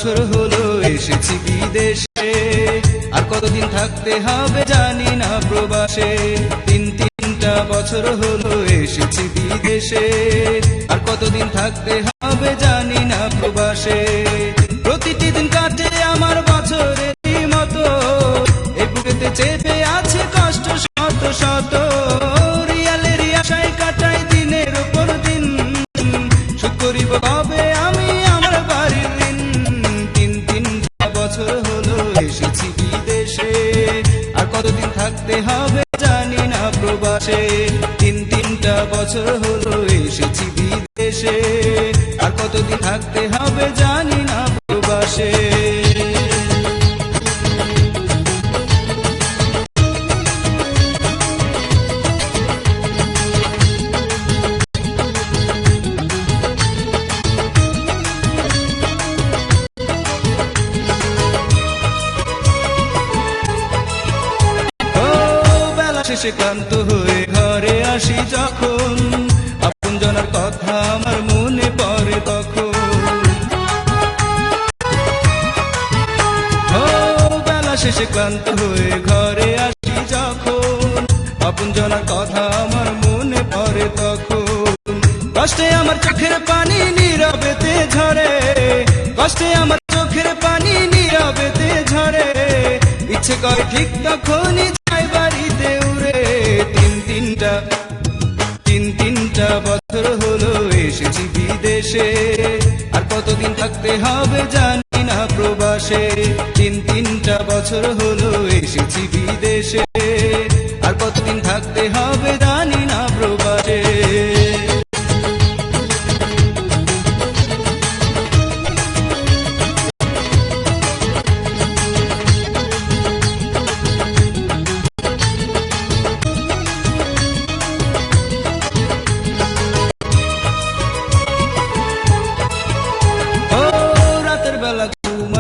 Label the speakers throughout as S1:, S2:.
S1: বছর হলো এসেছি বিদেশে, আর কতদিন থাকতে হবে জানি না প্রবাসে। তিনটা বছর হলো এসেছি বিদেশে, আর কতদিন থাকতে হবে জানি না প্রবাসে। প্রতিটি দিন কাটে আমার বছরেরই মতো, এই বুকেতে চেপে আছে কষ্ট শত শত। রিয়ালের আশায় কাটাই দিনের উপর দিন, শোধ করিব কবে আমি আমার বাড়ির ঋণ। তিনটা বছর হলো এসেছি বিদেশে, আর কতদিন থাকতে হবে জানি না প্রবাসে। তিনটা বছর হলো এসেছি বিদেশে, আর কতদিন থাকতে হবে জানি না প্রবাসে। শেষে ক্লান্ত হয়ে ঘরে আসি যখন, আপনজনের কথা আমার মনে পড়ে তখন। বেলা শেষে ক্লান্ত হয়ে ঘরে আসি যখন, আপনজনের কথা আমার মনে পড়ে তখন। কষ্টে আমার চোখের পানি নীরবেতে ঝরে, কষ্টে আমার চোখের পানি নীরবেতে ঝরে। ইচ্ছে করে ঠিক তখনই যাই বাড়িতে উড়ে। তিনটা বছর হলো এসেছি বিদেশে, আর কতদিন থাকতে হবে জানি না প্রবাসে। তিনটা বছর হলো এসেছি বিদেশে, আর কতদিন থাকতে হবে জানি না প্রবাসে।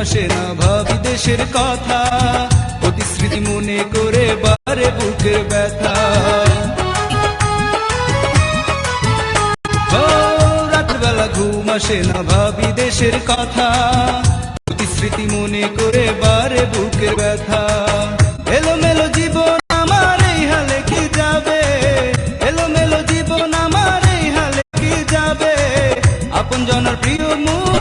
S1: আসে না ভাবি দেশের কথা, প্রতিশ্রুতি মনে করে বারে বুকের ব্যথা। রাতের বেলা ঘুম আসে না ভাবি দেশের কথা, প্রতিশ্রুতি মনে করে বারে বুকের ব্যথা। এলোমেলো জীবন আমার এই হালে কি যাবে, এলোমেলো জীবন আমার এই হালে কি যাবে। আপনজনের প্রিয় মুখ